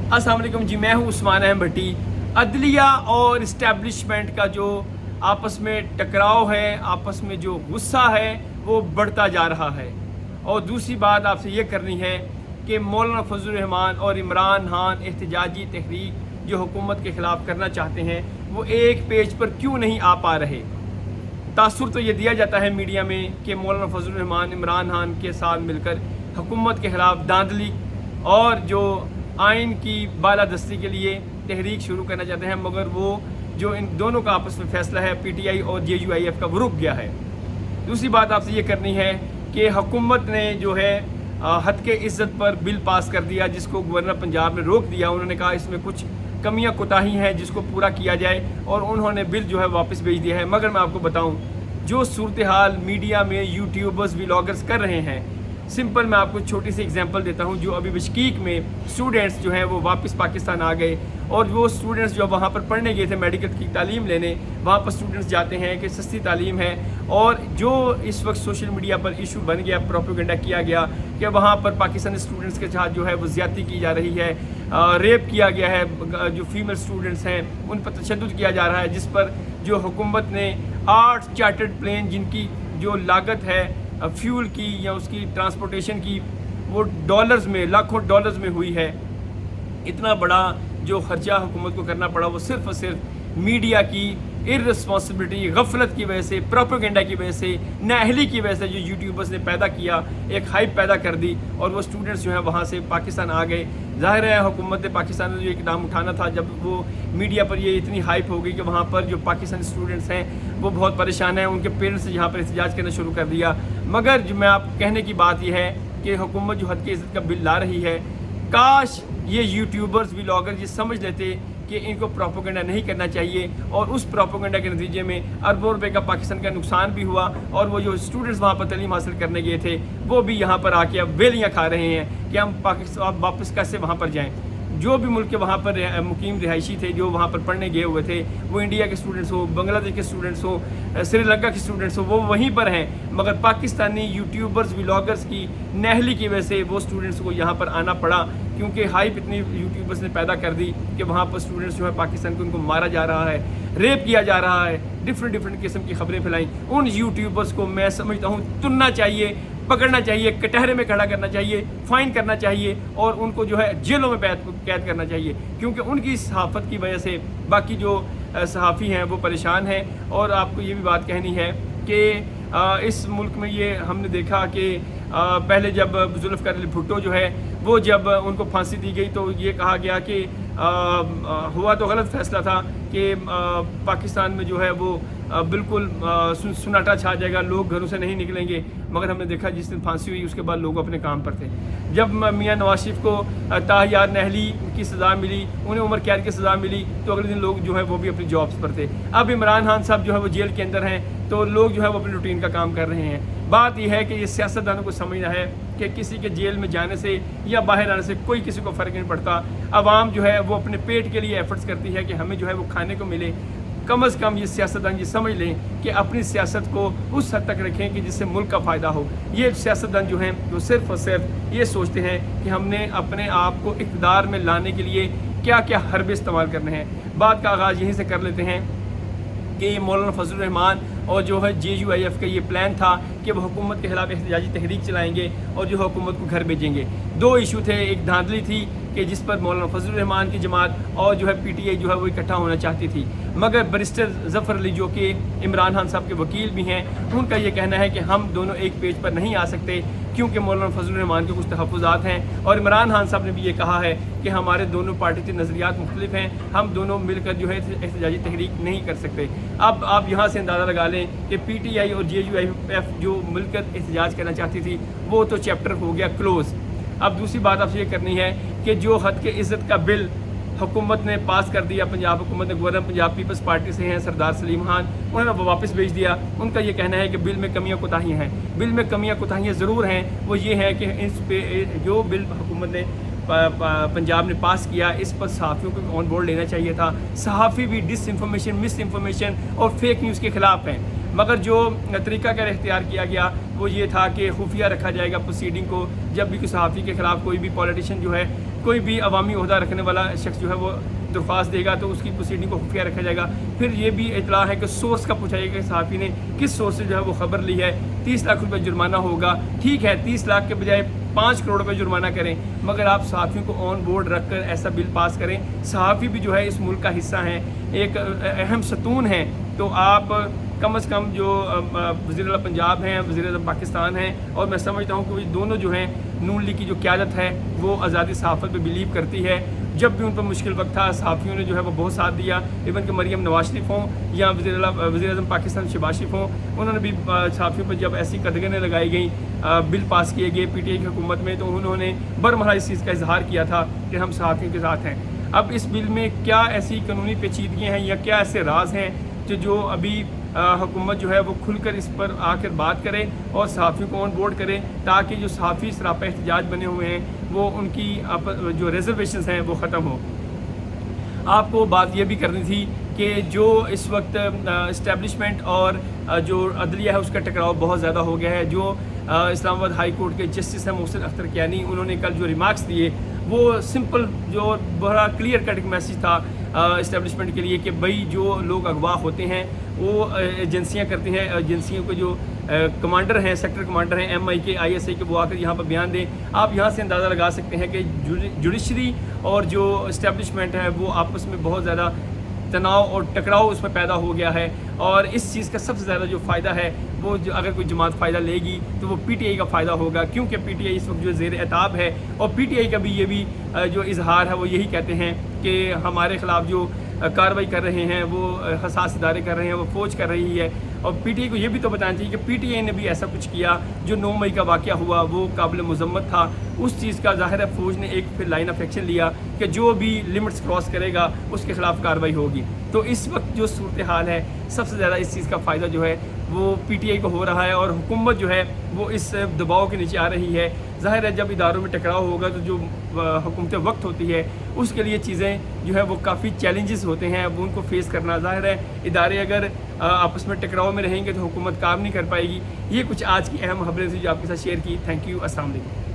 अस्सलाम वालेकुम जी, मैं हूँ उस्मान अहम भट्टी। अदलिया और इस्टेब्लिशमेंट का जो आपस में टकराव है, आपस में जो गुस्सा है वो बढ़ता जा रहा है। और दूसरी बात आपसे ये करनी है कि मौलाना फजल रहमान और इमरान खान एहतजाजी तहरीक जो हुकूमत के ख़िलाफ़ करना चाहते हैं वो एक पेज पर क्यों नहीं आ पा रहे। तासुर तो ये दिया जाता है मीडिया में कि मौलाना फजल रहमान इमरान खान के साथ मिलकर हुकूमत के ख़िलाफ़ धांधली और जो आइन की बालादस्ती के लिए तहरीक शुरू करना चाहते हैं, मगर वो जो इन दोनों का आपस में फ़ैसला है PTI और JUIF का, वो रुक गया है। दूसरी बात आपसे ये करनी है कि हुकूमत ने जो है हद के इज़्ज़त पर बिल पास कर दिया, जिसको गवर्नर पंजाब ने रोक दिया। उन्होंने कहा इसमें कुछ कमियां कोताही हैं जिसको पूरा किया जाए, और उन्होंने बिल जो है वापस भेज दिया है। मगर मैं आपको बताऊं, जो सूरत हाल मीडिया में यूट्यूबर्स व्लॉगर्स कर रहे हैं, सिंपल मैं आपको छोटी सी एग्जांपल देता हूं। जो अभी बिश्कीक में स्टूडेंट्स जो हैं वो वापस पाकिस्तान आ गए, और वो स्टूडेंट्स जो वहाँ पर पढ़ने गए थे मेडिकल की तालीम लेने, वहाँ पर स्टूडेंट्स जाते हैं कि सस्ती तालीम है। और जो इस वक्त सोशल मीडिया पर इशू बन गया, प्रोपेगेंडा किया गया कि वहाँ पर पाकिस्तानी स्टूडेंट्स के साथ जो है वो ज़्यादती की जा रही है, रेप किया गया है, जो फीमेल स्टूडेंट्स हैं उन पर तशद्दुद किया जा रहा है, जिस पर जो हुकूमत ने 8 चार्टर्ड प्लेन जिनकी जो लागत है फ्यूल की या उसकी ट्रांसपोर्टेशन की, वो डॉलर्स में, लाखों डॉलर्स में हुई है। इतना बड़ा जो खर्चा हुकूमत को करना पड़ा वो सिर्फ और सिर्फ मीडिया की इररिस्पॉन्सिबिलिटी, गफलत की वजह से, प्रोपेगेंडा की वजह से, नाअहली की वजह से जो यूट्यूबर्स ने पैदा किया, एक हाइप पैदा कर दी, और वो स्टूडेंट्स जो हैं वहाँ से पाकिस्तान आ गए। ज़ाहिर है हुकूमत पाकिस्तान ने जो इकदाम उठाना था, जब वो मीडिया पर ये इतनी हाइप हो गई कि वहाँ पर जो पाकिस्तानी स्टूडेंट्स हैं वो बहुत परेशान हैं, उनके पेरेंट्स ने यहाँ पर एहतजाज करना शुरू कर दिया। मगर जो मैं आप कहने की बात यह है कि हुकूमत जो हद की इज़्ज़त का बिल ला रही है, काश ये यूट्यूबर्स व्लॉगर ये समझ लेते कि इनको प्रोपेगेंडा नहीं करना चाहिए, और उस प्रोपेगेंडा के नतीजे में अरबों रुपए का पाकिस्तान का नुकसान भी हुआ, और वो जो स्टूडेंट्स वहाँ पर तालीम हासिल करने गए थे वो भी यहाँ पर आके अब वेलियाँ खा रहे हैं कि हम पाकिस्तान वापस कैसे वहाँ पर जाएँ। जो भी मुल्क के वहाँ पर मुकीम रिहायशी थे, जो वहाँ पर पढ़ने गए हुए थे, वो इंडिया के स्टूडेंट्स हो, बांग्लादेश के स्टूडेंट्स हो, श्रीलंका के स्टूडेंट्स हो, वो वहीं पर हैं। मगर पाकिस्तानी यूट्यूबर्स व्लॉगर्स की नाअहली की वजह से वो स्टूडेंट्स को यहाँ पर आना पड़ा, क्योंकि हाइप इतनी यूट्यूबर्स ने पैदा कर दी कि वहाँ पर स्टूडेंट्स जो है पाकिस्तान को उनको मारा जा रहा है, रेप किया जा रहा है, डिफरेंट किस्म की खबरें फैलाई। उन यूट्यूबर्स को मैं समझता हूँ तुनना चाहिए, पकड़ना चाहिए, कटहरे में खड़ा करना चाहिए, फाइन करना चाहिए, और उनको जो है जेलों में कैद करना चाहिए, क्योंकि उनकी सहाफ़त की वजह से बाकी जो सहाफ़ी हैं वो परेशान हैं। और आपको ये भी बात कहनी है कि इस मुल्क में ये हमने देखा कि पहले जब जुल्फ़िकार अली भुट्टो जो है वो जब उनको फांसी दी गई तो ये कहा गया कि हुआ तो गलत फ़ैसला था कि पाकिस्तान में जो है वो बिल्कुल सुनाटा छा जाएगा, लोग घरों से नहीं निकलेंगे। मगर हमने देखा जिस दिन फांसी हुई उसके बाद लोग अपने काम पर थे। जब मियां नवाज शरीफ को ताहियार नहली की सज़ा मिली, उन्हें उम्र कैद की सज़ा मिली, तो अगले दिन लोग जो है वो भी अपनी जॉब्स पर थे। अब इमरान खान साहब जो है वो जेल के अंदर हैं, तो लोग जो है वो अपनी रूटीन का काम कर रहे हैं। बात यह है कि ये सियासतदानों को समझना है कि किसी के जेल में जाने से या बाहर आने से कोई किसी को फ़र्क नहीं पड़ता। आवाम जो है वो अपने पेट के लिए एफर्ट्स करती है कि हमें जो है वो खाने को मिले। कम अज़ कम ये सियासतदान ये समझ लें कि अपनी सियासत को उस हद तक रखें कि जिससे मुल्क का फ़ायदा हो। ये सियासतदान जो हैं वो सिर्फ़ और सिर्फ ये सोचते हैं कि हमने अपने आप को इक़्तिदार में लाने के लिए क्या क्या हरबे इस्तेमाल करने हैं। बात का आगाज़ यहीं से कर लेते हैं कि मौलाना फजल रहमान और जो है JUIF का ये प्लान था कि वो हुकूमत के खिलाफ एहतजाजी तहरीक चलाएंगे और जो हुकूमत को घर भेजेंगे। दो इशू थे, एक धांधली थी कि जिस पर मौलाना फजल रहमान की जमात और जो है PTI जो है वो इकट्ठा होना चाहती थी, मगर बैरिस्टर ज़फ़र अली जो कि इमरान खान साहब के वकील भी हैं, उनका ये कहना है कि हम दोनों एक पेज पर नहीं आ सकते, क्योंकि मौलाना फजल रहमान के कुछ तहफ़्फ़ुज़ात हैं, और इमरान खान साहब ने भी ये कहा है कि हमारे दोनों पार्टी के नज़रियात मुख्तलिफ हैं, हम दोनों मिलकर जो है एहतजाजी तहरीक नहीं कर सकते। अब आप यहाँ से अंदाज़ा लगा लें कि PTI और JUIF जो मिलकर एहतजाज करना चाहती थी वो तो चैप्टर हो गया क्लोज़। अब दूसरी बात आपसे ये करनी है कि जो हद के इज़्ज़त का बिल हुकूमत ने पास कर दिया, पंजाब हुकूमत ने, गवर्नर पंजाब पीपल्स पार्टी से हैं सरदार सलीम खान, उन्होंने वो वापस भेज दिया। उनका ये कहना है कि बिल में कमियां कोताहियाँ हैं। बिल में कमियां कोताहियाँ ज़रूर हैं, वो ये है कि इस पे जो बिल हुकूमत ने पंजाब ने पास किया, इस पर सहाफ़ियों को ऑन बोर्ड लेना चाहिए था। सहाफ़ी भी डिसइंफॉर्मेशन, मिस इन्फॉर्मेशन और फेक न्यूज़ के ख़िलाफ़ हैं, مگر جو طریقہ کار اختیار کیا گیا وہ یہ تھا کہ خفیہ رکھا جائے گا پروسیڈنگ کو. جب بھی کوئی صحافی کے خلاف کوئی بھی پولیٹیشین جو ہے, کوئی بھی عوامی عہدہ رکھنے والا شخص جو ہے وہ درخواست دے گا تو اس کی پروسیڈنگ کو خفیہ رکھا جائے گا. پھر یہ بھی اطلاع ہے کہ سورس کا پوچھا جائے گا کہ صحافی نے کس سورس سے جو ہے وہ خبر لی ہے. 30 لاکھ روپے جرمانہ ہوگا. ٹھیک ہے, 30 لاکھ کے بجائے 5 کروڑ روپے جرمانہ کریں, مگر آپ صحافیوں کو آن بورڈ رکھ کر ایسا بل پاس کریں. صحافی بھی جو ہے اس ملک کا حصہ ہیں, ایک اہم ستون ہیں. تو آپ کم از کم جو وزیر اعلیٰ پنجاب ہیں, وزیر اعظم پاکستان ہیں, اور میں سمجھتا ہوں کہ وہ دونوں جو ہیں نون لیگ کی جو قیادت ہے وہ آزادی صحافت پہ بلیو کرتی ہے. جب بھی ان پر مشکل وقت تھا صحافیوں نے جو ہے وہ بہت ساتھ دیا. ایون کہ مریم نواز شریف ہوں یا وزیر اعظم پاکستان شہباز شریف ہوں, انہوں نے بھی صحافیوں پر جب ایسی قدغنیں لگائی گئیں, بل پاس کیے گئے پی ٹی آئی کی حکومت میں, تو انہوں نے برملا اس چیز کا اظہار کیا تھا کہ ہم صحافیوں کے ساتھ ہیں. اب اس بل میں کیا ایسی قانونی پیچیدگیاں ہیں یا کیا ایسے راز ہیں جو ابھی حکومت جو ہے وہ کھل کر اس پر آ کر بات کرے اور صحافیوں کو آن بورڈ کرے, تاکہ جو صحافی سراپا احتجاج بنے ہوئے ہیں وہ ان کی جو ریزرویشنز ہیں وہ ختم ہو. آپ کو بات یہ بھی کرنی تھی کہ جو اس وقت اسٹیبلشمنٹ اور جو عدلیہ ہے اس کا ٹکراؤ بہت زیادہ ہو گیا ہے. جو اسلام آباد ہائی کورٹ کے جسٹس ہیں محسن اختر کیانی, انہوں نے کل جو ریمارکس دیے وہ سمپل جو بڑا کلیئر کٹ میسیج تھا اسٹیبلشمنٹ کے لیے کہ بھائی جو لوگ اغوا ہوتے ہیں وہ ایجنسیاں کرتے ہیں, ایجنسیوں کے جو کمانڈر ہیں, سیکٹر کمانڈر ہیں ایم آئی کے, آئی ایس آئی کے, وہ آ کر یہاں پر بیان دیں. آپ یہاں سے اندازہ لگا سکتے ہیں کہ جوڈیشری اور جو اسٹیبلشمنٹ ہے وہ آپس میں بہت زیادہ تناؤ اور ٹکراؤ اس میں پیدا ہو گیا ہے. اور اس چیز کا سب سے زیادہ جو فائدہ ہے وہ جو اگر کوئی جماعت فائدہ لے گی تو وہ پی ٹی آئی کا فائدہ ہوگا, کیونکہ پی ٹی آئی اس وقت جو زیر عتاب ہے, اور پی ٹی آئی کا بھی یہ بھی جو اظہار ہے وہ یہی کہتے ہیں کہ ہمارے خلاف جو کارروائی کر رہے ہیں وہ حساس ادارے کر رہے ہیں, وہ فوج کر رہی ہے. اور پی ٹی آئی کو یہ بھی تو بتانا چاہیے کہ پی ٹی آئی نے بھی ایسا کچھ کیا جو 9 مئی کا واقعہ ہوا وہ قابل مذمت تھا. اس چیز کا ظاہر ہے فوج نے ایک پھر لائن آف ایکشن لیا کہ جو بھی لمٹس کراس کرے گا اس کے خلاف کارروائی ہوگی. تو اس وقت جو صورتحال ہے سب سے زیادہ اس چیز کا فائدہ جو ہے وہ پی ٹی آئی کو ہو رہا ہے, اور حکومت جو ہے وہ اس دباؤ کے نیچے آ رہی ہے. ظاہر ہے جب اداروں میں ٹکراؤ ہوگا تو جو حکومت وقت ہوتی ہے اس کے لیے چیزیں جو ہے وہ کافی چیلنجز ہوتے ہیں, اب ان کو فیس کرنا. ظاہر ہے ادارے اگر آپس میں ٹکراؤ میں رہیں گے تو حکومت کام نہیں کر پائے گی. یہ کچھ آج کی اہم خبریں تھیں جو آپ کے ساتھ شیئر کی. تھینک یو, السلام علیکم.